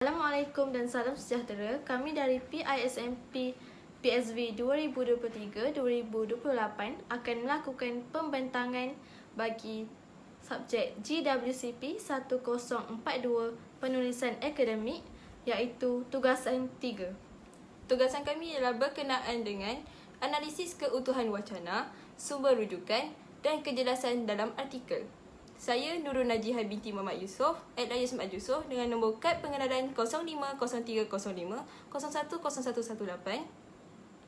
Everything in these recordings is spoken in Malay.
Assalamualaikum dan salam sejahtera. Kami dari PISMP PSV 2023-2028 akan melakukan pembentangan bagi subjek GWCP 1042 penulisan akademik iaitu tugasan 3. Tugasan kami ialah berkenaan dengan analisis keutuhan wacana, sumber rujukan dan kejelasan dalam artikel. Saya Nurul Najihah binti Muhammad Yusof, @Ayus Mat Yusof dengan nombor kad pengenalan 050305 010118.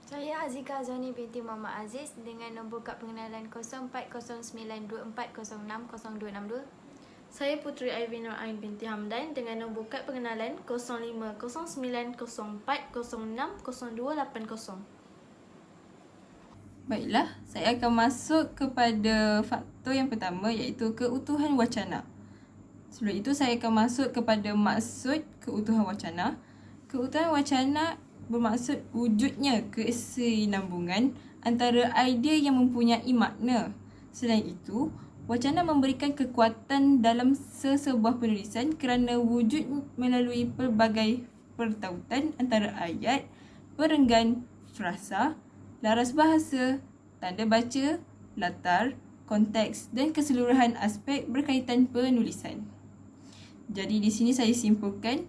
Saya Azika Azwani binti Muhammad Aziz dengan nombor kad pengenalan 040924060262. Saya Puteri Aivin Nur Ain binti Hamdan dengan nombor kad pengenalan 050904060280. Baiklah, saya akan masuk kepada faktor yang pertama iaitu keutuhan wacana. Sebelum itu saya akan masuk kepada maksud keutuhan wacana. Keutuhan wacana bermaksud wujudnya kesinambungan antara idea yang mempunyai makna. Selain itu, wacana memberikan kekuatan dalam sesebuah penulisan kerana wujud melalui pelbagai pertautan antara ayat, perenggan, frasa, laras bahasa, tanda baca, latar, konteks dan keseluruhan aspek berkaitan penulisan. Jadi di sini saya simpulkan,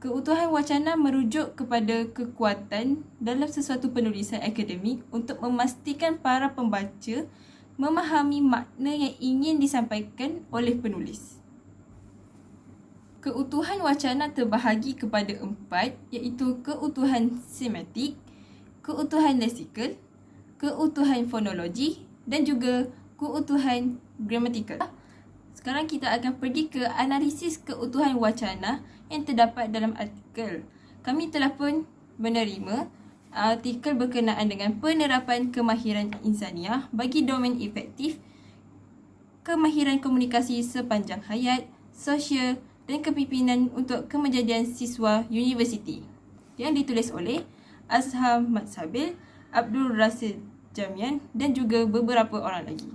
keutuhan wacana merujuk kepada kekuatan dalam sesuatu penulisan akademik untuk memastikan para pembaca memahami makna yang ingin disampaikan oleh penulis. Keutuhan wacana terbahagi kepada 4 iaitu keutuhan semiotik, keutuhan leksikal, keutuhan fonologi dan juga keutuhan gramatikal. Sekarang kita akan pergi ke analisis keutuhan wacana yang terdapat dalam artikel. Kami telah pun menerima artikel berkenaan dengan penerapan kemahiran insaniah bagi domain efektif, kemahiran komunikasi sepanjang hayat, sosial dan kepimpinan untuk kemenjadian siswa universiti yang ditulis oleh Azhar Mat Sabil, Abdul Rasid Jamian dan juga beberapa orang lagi.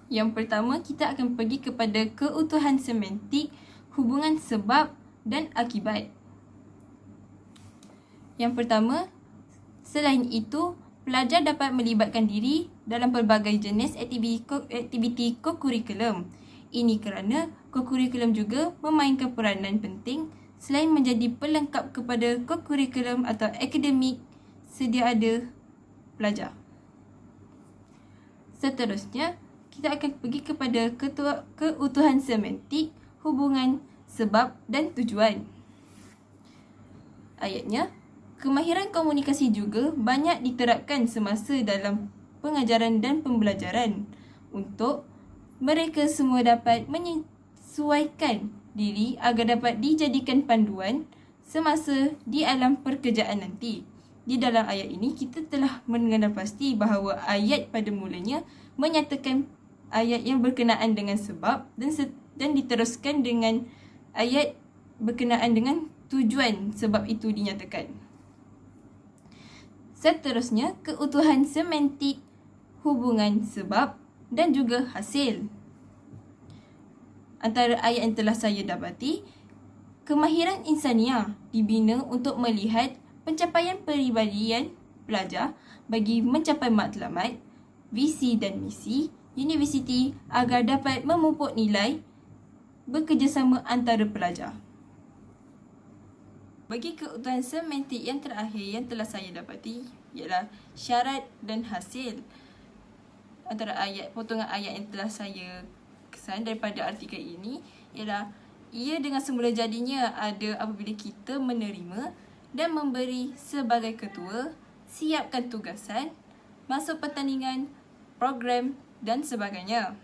Yang pertama, kita akan pergi kepada keutuhan semantik, hubungan sebab dan akibat. Yang pertama, selain itu, pelajar dapat melibatkan diri dalam pelbagai jenis aktiviti kokurikulum. Ini kerana kokurikulum juga memainkan peranan penting selain menjadi pelengkap kepada kokurikulum atau akademik sedia ada pelajar. Seterusnya, kita akan pergi kepada keutuhan semantik, hubungan, sebab dan tujuan. Ayatnya, kemahiran komunikasi juga banyak diterapkan semasa dalam pengajaran dan pembelajaran untuk mereka semua dapat menyesuaikan diri agar dapat dijadikan panduan semasa di alam pekerjaan nanti. Di dalam ayat ini, kita telah mengenal pasti bahawa ayat pada mulanya menyatakan ayat yang berkenaan dengan sebab dan diteruskan dengan ayat berkenaan dengan tujuan sebab itu dinyatakan. Seterusnya, keutuhan semantik, hubungan sebab dan juga hasil. Antara ayat yang telah saya dapati, kemahiran insaniah dibina untuk melihat pencapaian peribadian pelajar bagi mencapai matlamat, visi dan misi universiti agar dapat memupuk nilai bekerjasama antara pelajar. Bagi keutuhan semantik yang terakhir yang telah saya dapati ialah syarat dan hasil. Antara potongan ayat yang telah saya kesan daripada artikel ini ialah ia dengan semula jadinya ada apabila kita menerima dan memberi sebagai ketua, siapkan tugasan, masuk pertandingan, program dan sebagainya.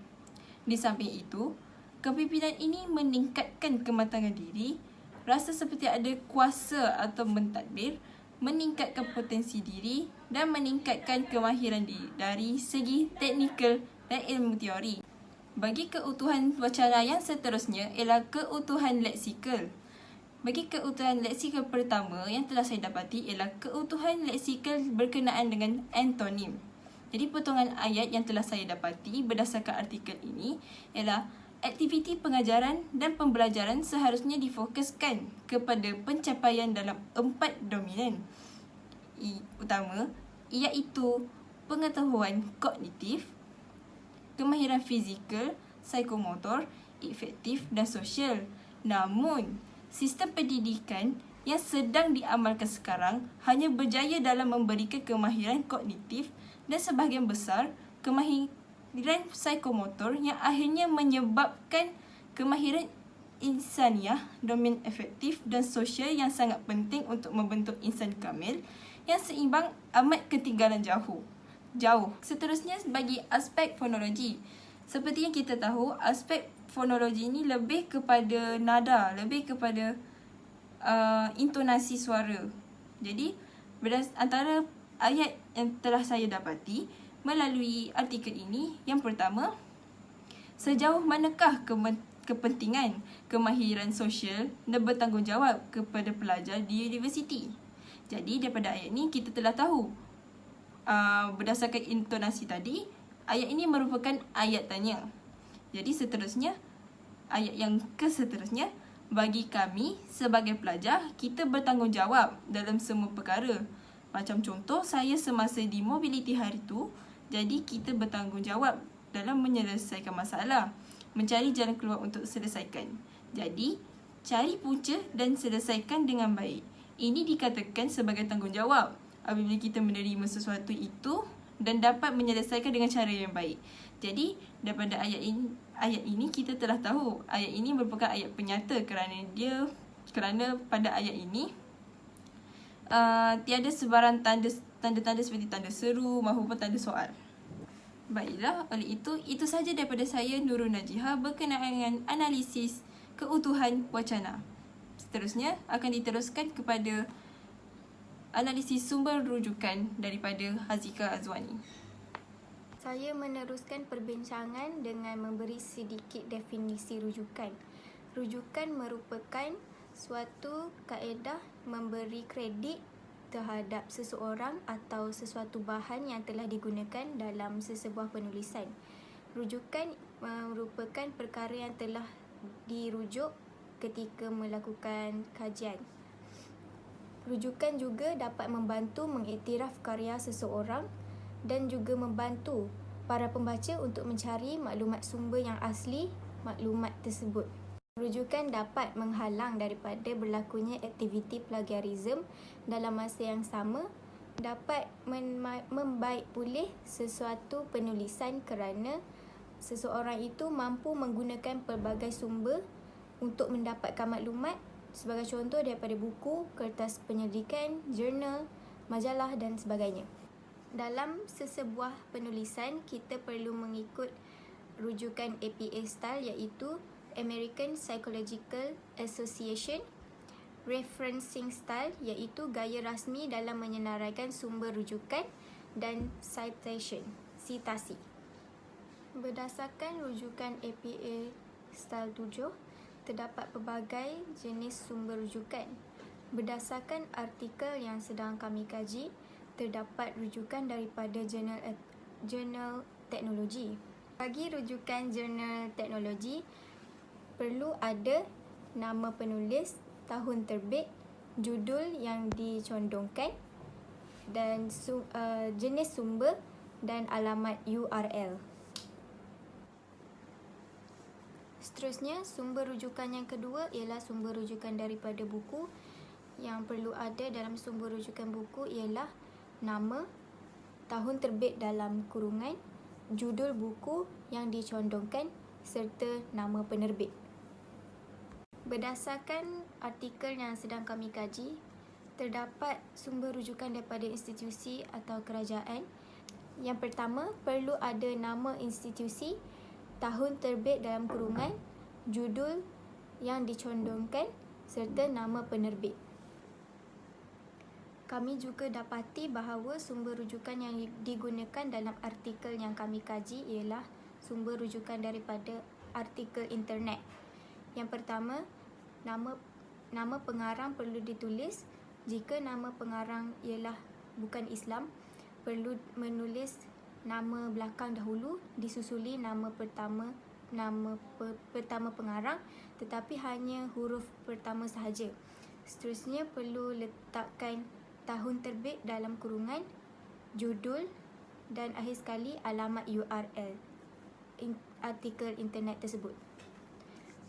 Di samping itu, kepimpinan ini meningkatkan kematangan diri, rasa seperti ada kuasa atau mentadbir, meningkatkan potensi diri dan meningkatkan kemahiran diri dari segi teknikal dan ilmu teori. Bagi keutuhan wacana yang seterusnya ialah keutuhan leksikal. Bagi keutuhan leksikal pertama yang telah saya dapati ialah keutuhan leksikal berkenaan dengan antonim. Jadi potongan ayat yang telah saya dapati berdasarkan artikel ini ialah Aktiviti pengajaran dan pembelajaran seharusnya difokuskan kepada pencapaian dalam 4 dominan utama, iaitu pengetahuan kognitif, kemahiran fizikal, psikomotor, afektif dan sosial. Namun, sistem pendidikan yang sedang diamalkan sekarang hanya berjaya dalam memberikan kemahiran kognitif dan sebahagian besar kemahiran psikomotor yang akhirnya menyebabkan kemahiran insaniah, domain efektif dan sosial yang sangat penting untuk membentuk insan kamil yang seimbang amat ketinggalan jauh. Seterusnya, bagi aspek fonologi. Seperti yang kita tahu, aspek fonologi ini lebih kepada nada, lebih kepada intonasi suara. Jadi, antara ayat yang telah saya dapati melalui artikel ini, yang pertama, sejauh manakah kepentingan kemahiran sosial dan bertanggungjawab kepada pelajar di universiti? Jadi, daripada ayat ini kita telah tahu berdasarkan intonasi tadi, ayat ini merupakan ayat tanya. Jadi seterusnya, ayat yang keseterusnya, bagi kami sebagai pelajar, kita bertanggungjawab dalam semua perkara. Macam contoh, saya semasa di mobiliti hari tu, jadi kita bertanggungjawab dalam menyelesaikan masalah, mencari jalan keluar untuk selesaikan. Jadi, cari punca dan selesaikan dengan baik. Ini dikatakan sebagai tanggungjawab apabila kita menerima sesuatu itu dan dapat menyelesaikan dengan cara yang baik. Jadi, daripada ayat ini kita telah tahu ayat ini merupakan ayat penyata kerana pada ayat ini tiada sebarang tanda-tanda seperti tanda seru maupun tanda soal. Baiklah, oleh itu sahaja daripada saya, Nurul Najihah, berkenaan dengan analisis keutuhan wacana. Seterusnya akan diteruskan kepada analisis sumber rujukan daripada Hazika Azwani. Saya meneruskan perbincangan dengan memberi sedikit definisi rujukan. Rujukan merupakan suatu kaedah memberi kredit terhadap seseorang atau sesuatu bahan yang telah digunakan dalam sesebuah penulisan. Rujukan merupakan perkara yang telah dirujuk ketika melakukan kajian. Rujukan juga dapat membantu mengiktiraf karya seseorang dan juga membantu para pembaca untuk mencari maklumat sumber yang asli maklumat tersebut. Rujukan dapat menghalang daripada berlakunya aktiviti plagiarisme dalam masa yang sama, dapat membaik pulih sesuatu penulisan kerana seseorang itu mampu menggunakan pelbagai sumber untuk mendapatkan maklumat, sebagai contoh daripada buku, kertas penyelidikan, jurnal, majalah dan sebagainya. Dalam sesebuah penulisan, kita perlu mengikut rujukan APA style, iaitu American Psychological Association, referencing style, iaitu gaya rasmi dalam menyenaraikan sumber rujukan, dan citation, citasi. Berdasarkan rujukan APA style 7, terdapat pelbagai jenis sumber rujukan. Berdasarkan artikel yang sedang kami kaji, terdapat rujukan daripada jurnal teknologi. Bagi rujukan jurnal teknologi, perlu ada nama penulis, tahun terbit, judul yang dicondongkan dan jenis sumber dan alamat URL. Seterusnya, sumber rujukan yang kedua ialah sumber rujukan daripada buku. Yang perlu ada dalam sumber rujukan buku ialah nama, tahun terbit dalam kurungan, judul buku yang dicondongkan serta nama penerbit. Berdasarkan artikel yang sedang kami kaji, terdapat sumber rujukan daripada institusi atau kerajaan. Yang pertama, perlu ada nama institusi, tahun terbit dalam kurungan, judul yang dicondongkan serta nama penerbit. Kami juga dapati bahawa sumber rujukan yang digunakan dalam artikel yang kami kaji ialah sumber rujukan daripada artikel internet. Yang pertama, nama pengarang perlu ditulis. Jika nama pengarang ialah bukan Islam, perlu menulis nama belakang dahulu disusuli nama pertama nama pertama pengarang tetapi hanya huruf pertama sahaja. Seterusnya perlu letakkan tahun terbit dalam kurungan, judul dan akhir sekali alamat URL artikel internet tersebut.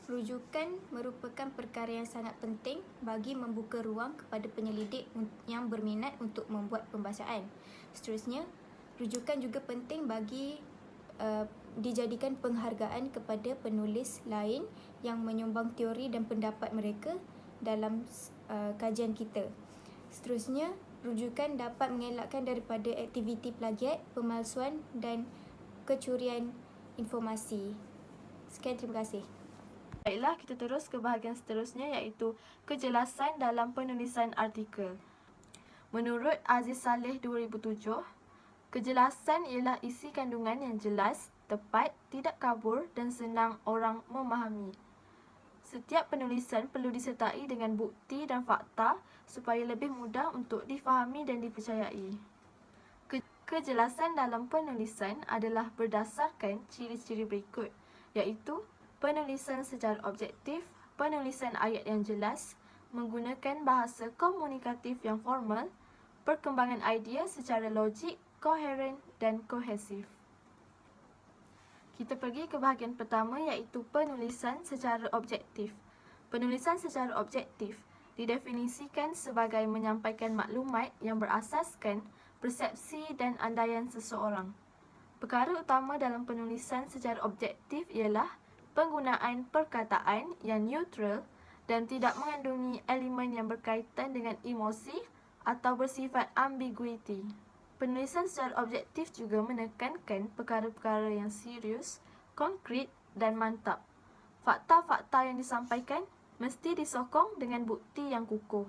Rujukan merupakan perkara yang sangat penting bagi membuka ruang kepada penyelidik yang berminat untuk membuat pembacaan. Seterusnya, rujukan juga penting bagi dijadikan penghargaan kepada penulis lain yang menyumbang teori dan pendapat mereka dalam kajian kita. Seterusnya, rujukan dapat mengelakkan daripada aktiviti plagiat, pemalsuan dan kecurian informasi. Sekian, terima kasih. Baiklah, kita terus ke bahagian seterusnya iaitu kejelasan dalam penulisan artikel. Menurut Aziz Saleh 2007, kejelasan ialah isi kandungan yang jelas, tepat, tidak kabur dan senang orang memahami. Setiap penulisan perlu disertai dengan bukti dan fakta supaya lebih mudah untuk difahami dan dipercayai. Kejelasan dalam penulisan adalah berdasarkan ciri-ciri berikut, iaitu penulisan secara objektif, penulisan ayat yang jelas, menggunakan bahasa komunikatif yang formal, perkembangan idea secara logik, koheren dan kohesif. Kita pergi ke bahagian pertama iaitu penulisan secara objektif. Penulisan secara objektif didefinisikan sebagai menyampaikan maklumat yang berasaskan persepsi dan andaian seseorang. Perkara utama dalam penulisan secara objektif ialah penggunaan perkataan yang neutral dan tidak mengandungi elemen yang berkaitan dengan emosi atau bersifat ambiguity. Penulisan secara objektif juga menekankan perkara-perkara yang serius, konkret dan mantap. Fakta-fakta yang disampaikan mesti disokong dengan bukti yang kukuh.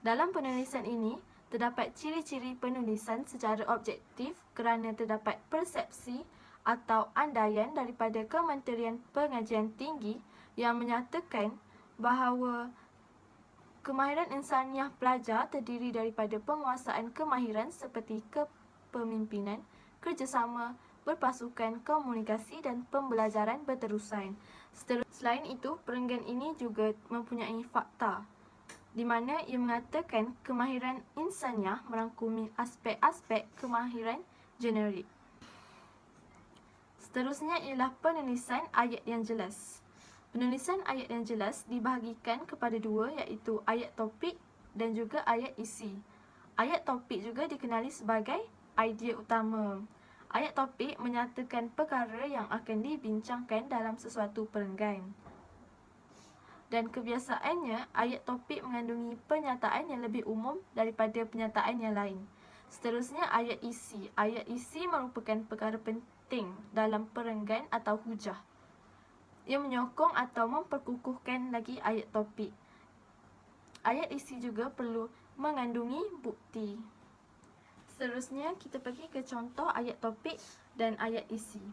Dalam penulisan ini, terdapat ciri-ciri penulisan secara objektif kerana terdapat persepsi atau andaian daripada Kementerian Pengajian Tinggi yang menyatakan bahawa kemahiran insaniah pelajar terdiri daripada penguasaan kemahiran seperti kepemimpinan, kerjasama, berpasukan, komunikasi dan pembelajaran berterusan. Selain itu, perenggan ini juga mempunyai fakta di mana ia mengatakan kemahiran insaniah merangkumi aspek-aspek kemahiran generik. Seterusnya ialah penulisan ayat yang jelas. Penulisan ayat yang jelas dibahagikan kepada dua iaitu ayat topik dan juga ayat isi. Ayat topik juga dikenali sebagai idea utama. Ayat topik menyatakan perkara yang akan dibincangkan dalam sesuatu perenggan. Dan kebiasaannya, ayat topik mengandungi pernyataan yang lebih umum daripada pernyataan yang lain. Seterusnya, ayat isi. Ayat isi merupakan perkara penting dalam perenggan atau hujah. Ia menyokong atau memperkukuhkan lagi ayat topik. Ayat isi juga perlu mengandungi bukti. Seterusnya, kita pergi ke contoh ayat topik dan ayat isi.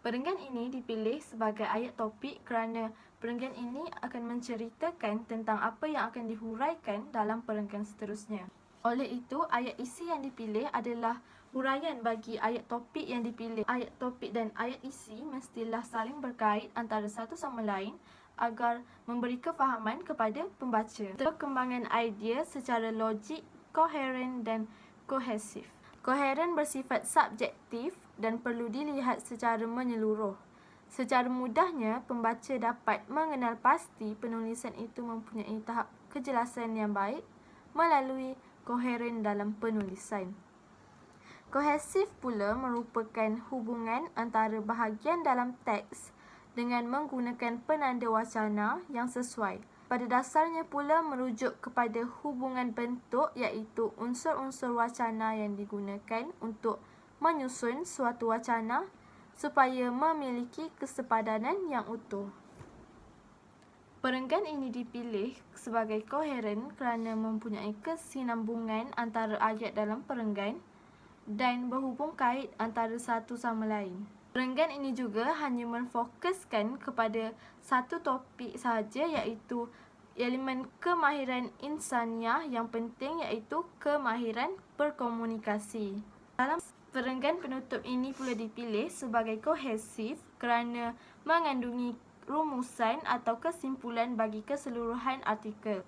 Perenggan ini dipilih sebagai ayat topik kerana perenggan ini akan menceritakan tentang apa yang akan dihuraikan dalam perenggan seterusnya. Oleh itu, ayat isi yang dipilih adalah huraian bagi ayat topik yang dipilih. Ayat topik dan ayat isi mestilah saling berkait antara satu sama lain agar memberi kefahaman kepada pembaca. Perkembangan idea secara logik, koheren dan kohesif. Koheren bersifat subjektif dan perlu dilihat secara menyeluruh. Secara mudahnya, pembaca dapat mengenal pasti penulisan itu mempunyai tahap kejelasan yang baik melalui koheren dalam penulisan. Kohesif pula merupakan hubungan antara bahagian dalam teks dengan menggunakan penanda wacana yang sesuai. Pada dasarnya pula merujuk kepada hubungan bentuk iaitu unsur-unsur wacana yang digunakan untuk menyusun suatu wacana supaya memiliki kesepadanan yang utuh. Perenggan ini dipilih sebagai koheren kerana mempunyai kesinambungan antara ayat dalam perenggan dan berhubung kait antara satu sama lain. Perenggan ini juga hanya menfokuskan kepada satu topik sahaja iaitu elemen kemahiran insaniah yang penting iaitu kemahiran berkomunikasi. Perenggan penutup ini pula dipilih sebagai kohesif kerana mengandungi rumusan atau kesimpulan bagi keseluruhan artikel.